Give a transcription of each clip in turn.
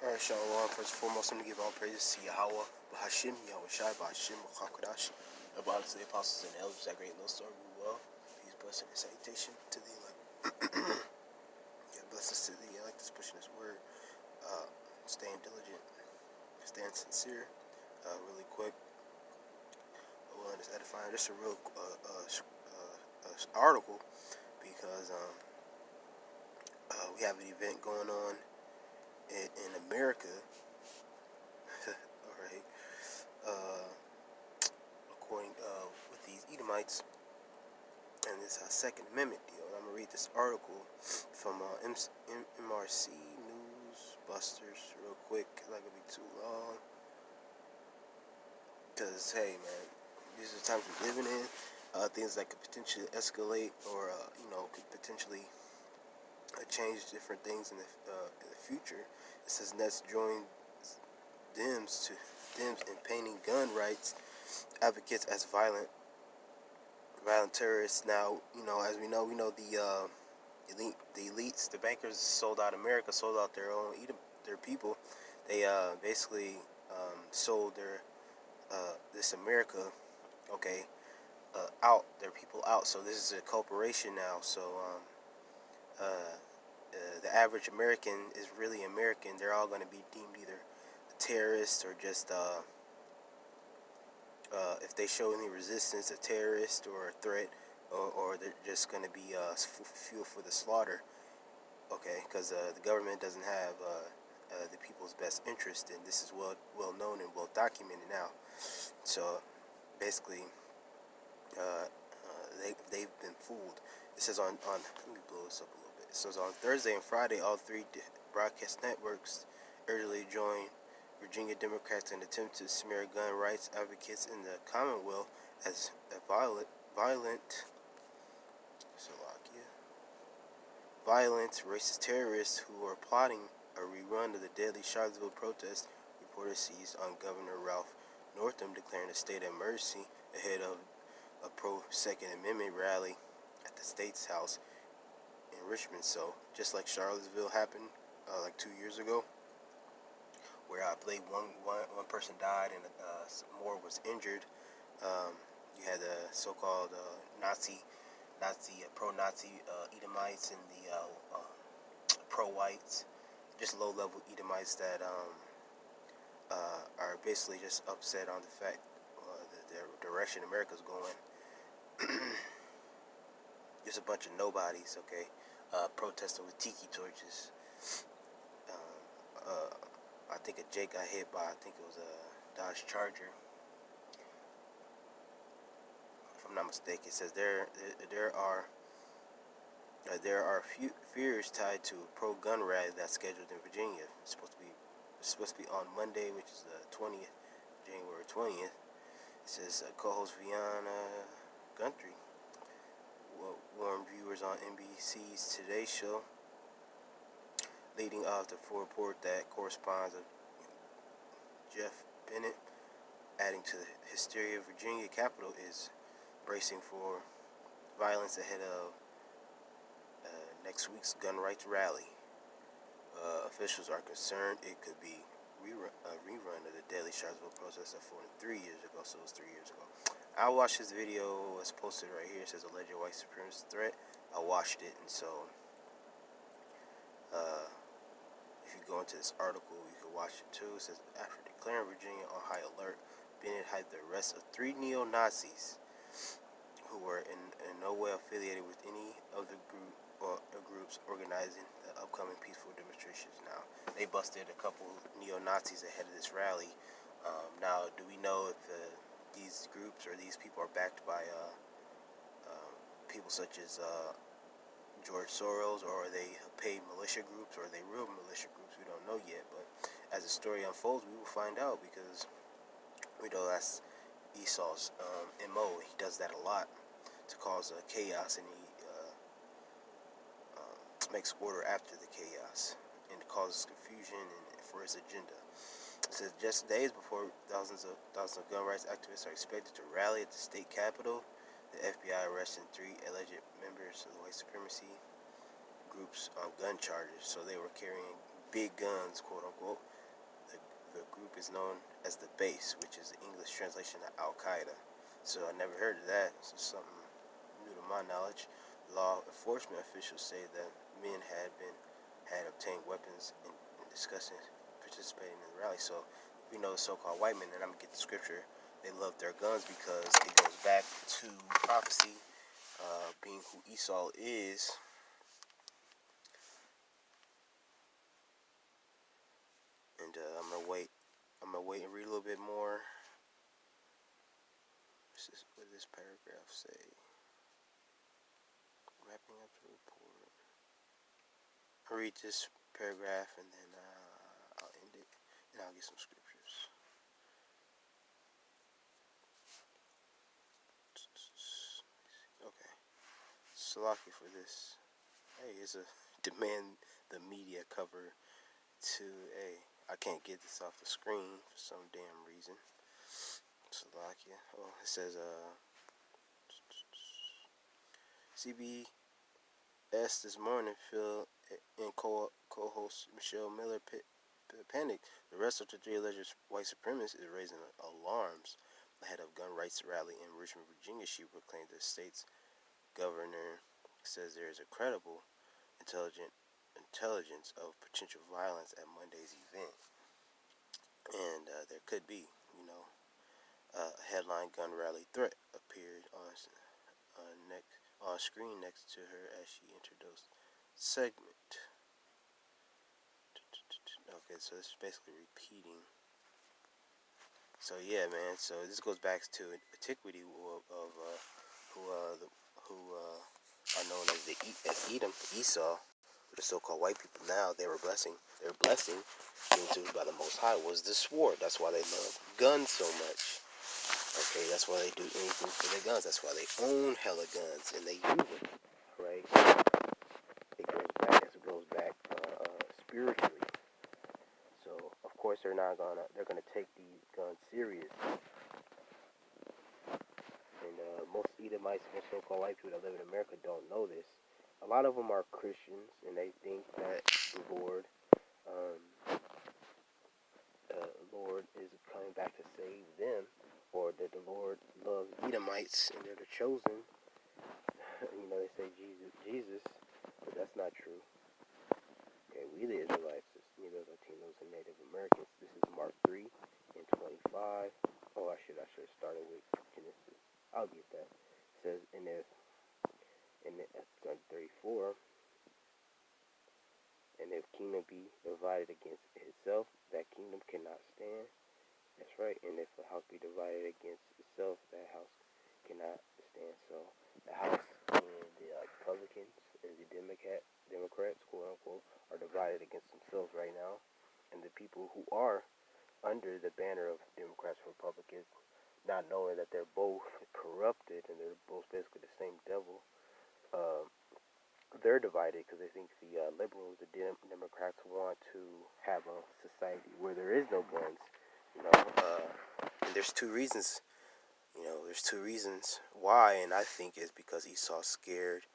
Alright, Shalom. First and foremost, I'm going to give all praises to Yahweh, Bahashim, Yahweh Shai, Bahashim, Wachakodash, about the apostles and elders, that great millstone, rule well. Peace, blessing, and salutation to the elect. Yeah, blessings to the elect that's pushing his word, staying diligent, staying sincere, really quick, willing is edifying. Just a real article, because we have an event going on in America. Alright, according with these Edomites and this Second Amendment deal. And I'm gonna read this article from MRC News Busters real quick. It's not gonna be too long, because hey man, these are the times we're living in. Things that could potentially escalate, or could potentially change different things in the future. It says Nets joined Dems in painting gun rights advocates as violent terrorists. Now, as we know the elites, the bankers sold out America, sold out their people. They basically sold this America, their people out. So this is a corporation now. So the average American is really American. They're all going to be deemed either a terrorist or just if they show any resistance, a terrorist or a threat, or they're just going to be fuel for the slaughter. Okay, because the government doesn't have the people's best interest, and this is well known and well documented now. So basically, they've been fooled. It says on let me blow this up a little bit. It says on Thursday and Friday, all three broadcast networks urgently joined Virginia Democrats in an attempt to smear gun rights advocates in the Commonwealth as a violent racist terrorists who are plotting a rerun of the deadly Charlottesville protest. Reporters seized on Governor Ralph Northam declaring a state of emergency ahead of a pro-Second Amendment rally at the State's House in Richmond. So just like Charlottesville happened like 2 years ago, where I believe one person died and more was injured. You had the so-called pro-Nazi Edomites and the pro-whites, just low-level Edomites that are basically just upset on the fact the direction America's going. Just a bunch of nobodies, protesting with tiki torches. I think a Jake got hit by, I think it was a Dodge Charger, if I'm not mistaken. It says there are fears tied to a pro-gun rally that's scheduled in Virginia. It's supposed to be on Monday, which is the 20th, January 20th. It says co-host Vianna Guntry warned viewers on NBC's Today Show, leading off the full report that corresponds of Jeff Bennett, adding to the hysteria. Virginia Capitol is bracing for violence ahead of next week's gun rights rally. Officials are concerned it could be a rerun of the deadly Charlottesville protest that formed 3 years ago. So it was 3 years ago. I watched this video. It's posted right here. It says alleged white supremacist threat. I watched it, and so if you go into this article, you can watch it too. It says after declaring Virginia on high alert, Bennett had the arrest of 3 neo-Nazis who were in no way affiliated with any of the groups organizing the upcoming peaceful demonstrations. Now, they busted a couple neo-Nazis ahead of this rally. Now, do we know if these groups or these people are backed by people such as George Soros, or are they paid militia groups, or are they real militia groups? We don't know yet, but as the story unfolds, we will find out, because we know that's Esau's MO. He does that a lot to cause chaos, and he makes order after the chaos, and causes confusion and for his agenda. It says just days before thousands of gun rights activists are expected to rally at the state capitol, the FBI arrested 3 alleged members of the white supremacy groups on gun charges. So they were carrying big guns, quote unquote, the group is known as the Base, which is the English translation of Al Qaeda. So I never heard of that. So something new to my knowledge. Law enforcement officials say that men had obtained weapons in discussing participating in the rally. So we know the so-called white men, and I'm gonna get the scripture. They love their guns because it goes back to prophecy, being who Esau is. And I'm gonna wait. I'm gonna wait and read a little bit more. What does this paragraph say? Wrapping up the report. I'll read this paragraph and then I'll end it, and I'll get some scriptures. Okay. Salaki for this. Hey, it's a demand the media cover to a. I can't get this off the screen for some damn reason. Slovakia. Oh, it says CBS this morning. Phil and co-host Michelle Miller panicked. The rest of the three alleged white supremacists is raising alarms ahead of gun rights rally in Richmond, Virginia. She proclaimed the state's governor says there is a credible intelligence of potential violence at Monday's event. And there could be, a headline gun rally threat appeared on screen next to her as she introduced segment. Okay, so this is basically repeating. So yeah, man. So this goes back to antiquity of who are known as Edom, Esau, the so-called white people. Now their blessing given to us by the Most High was the sword. That's why they love guns so much. Okay, that's why they do anything for their guns. That's why they own hella guns and they use them. Right? It goes back spiritually. So of course they're gonna take these guns serious. And most Edomites, most so-called white people that live in America don't know this. A lot of them are Christians, and they think that the Lord is coming back to save them, or that the Lord loves Edomites and they're the chosen. They say Jesus, but that's not true. Okay, we the Israelites, Negroes, Latinos, and Native Americans. This is Mark 3 and 25. Oh, I should have started with Genesis. I'll get that. It says, and if 34, and if kingdom be divided against itself, that kingdom cannot stand. That's right. And if a house be divided against itself, that house cannot stand. So the house and the Republicans and the Democrats, quote unquote, are divided against themselves right now. And the people who are under the banner of Democrats and Republicans, not knowing that they're both corrupted and they're both basically the same devil, they're divided because they think the liberals, the Democrats, want to have a society where there is no guns. And there's two reasons. There's two reasons why, and I think it's because Esau's scared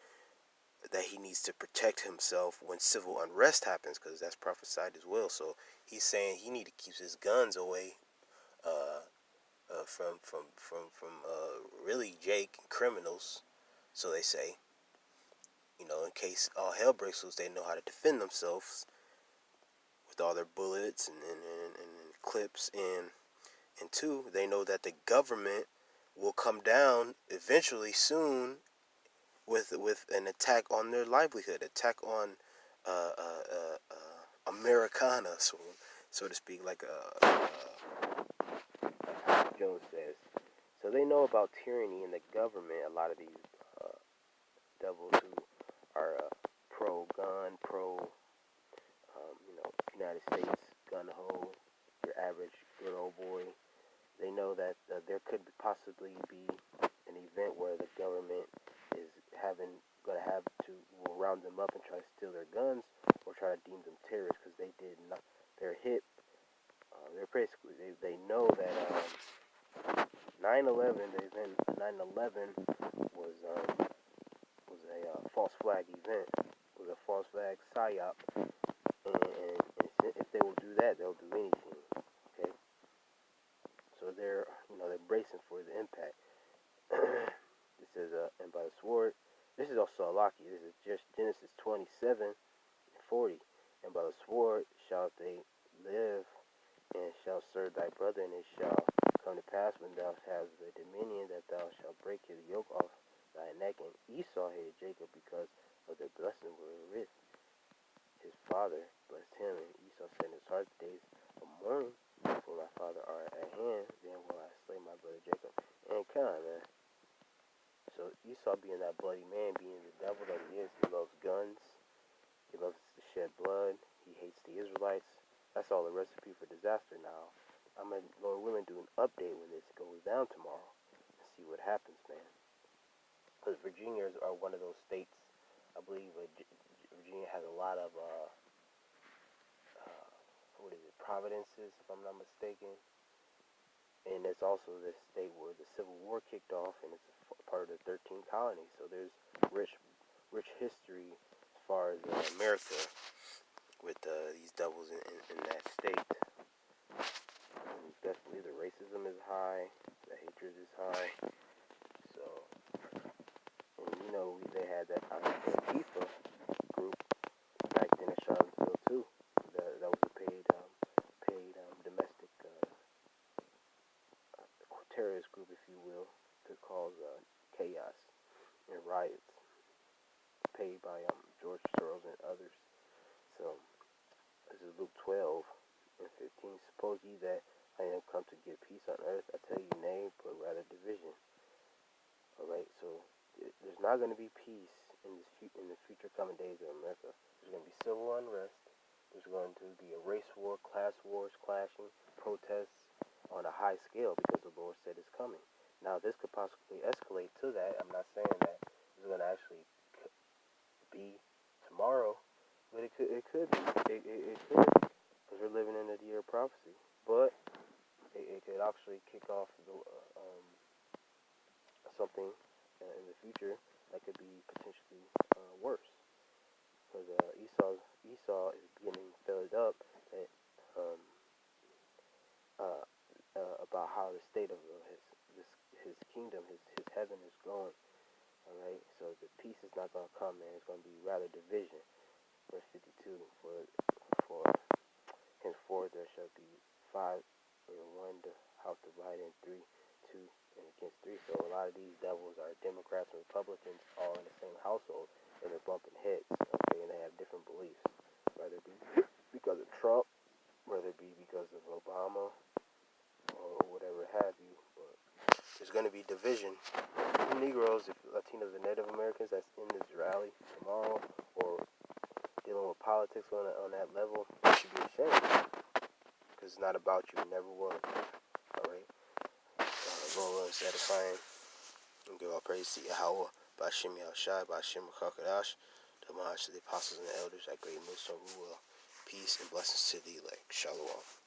that he needs to protect himself when civil unrest happens, because that's prophesied as well. So he's saying he need to keep his guns away from really Jake and criminals. So they say, in case all hell breaks loose, they know how to defend themselves with all their bullets and clips. And two, they know that the government will come down eventually soon with an attack on their livelihood, attack on Americana, so to speak, like Jones says. So they know about tyranny in the government. A lot of these devils who are pro-gun, United States gun ho, your average good old boy. They know that there could possibly be an event where the government is will round them up and try to steal their guns or try to deem them terrorists because they did not. They're hit. They're basically they know that 9/11. The event 9/11 was a false flag event. It was a false flag psyop, and if they will do that, they'll do anything. bracing for the impact. It says, and by the sword, this is also Alaki. This is just Genesis 27:40. And by the sword shall they live, and shall serve thy brother, and it shall come to pass when thou hast the dominion that thou shalt break his yoke off thy neck. And Esau hated Jacob because of the blessing wherewith his father blessed him. And Esau said in his heart, the days of mourning for my father are at hand, then will I slay my brother Jacob. And come on, man. So Esau being that bloody man, being the devil that he is, he loves guns, he loves to shed blood, he hates the Israelites. That's all a recipe for disaster now. I'm going to, Lord willing, do an update when this goes down tomorrow and see what happens, man. Because Virginians are one of those states, I believe Virginia has a lot of, providences, if I'm not mistaken. And it's also the state where the Civil War kicked off, and it's part of the 13 colonies. So there's rich history as far as America with these devils in that state. And definitely the racism is high, the hatred is high. So, and they had that Antifa group back then in Charlottesville too. That was a paid domestic terrorist group, if you will, to cause chaos and riots, paid by George Soros and others. So this is Luke 12:15. Suppose ye that I am come to give peace on earth? I tell you, nay, but rather division. All right. So there's not going to be peace in the future coming days of America. There's going to be civil unrest. There's going to be a race war, class wars, clashing, protests on a high scale because the Lord said it's coming. Now, this could possibly escalate to that. I'm not saying that it's going to actually be tomorrow, but it could be. It could, because we're living in the year of prophecy. But it could actually kick off something in the future that could be potentially worse. Because Esau is getting filled up that about how the state of his kingdom, his heaven is going. All right, so the peace is not going to come, man. It's going to be rather division. Verse 52, for henceforth there shall be 5 in one, the house divided in 3, 2 and against 3. So a lot of these devils are Democrats and Republicans all in the same household, and they're bumping heads. Okay, and they have different beliefs, whether it be because of Trump, whether it be because of Obama, or whatever have you. But there's going to be division. Negroes, if Latinos and Native Americans that's in this rally tomorrow, or dealing with politics on that level, you should be ashamed, because it's not about you. It never was. All right. Lord is edifying. And give all praise to Yahweh, Bashim Yahushai, Bashim Kakadash, the Mahash, the apostles and the elders, that great Musa Ruel. Peace and blessings to thee, like Shalom.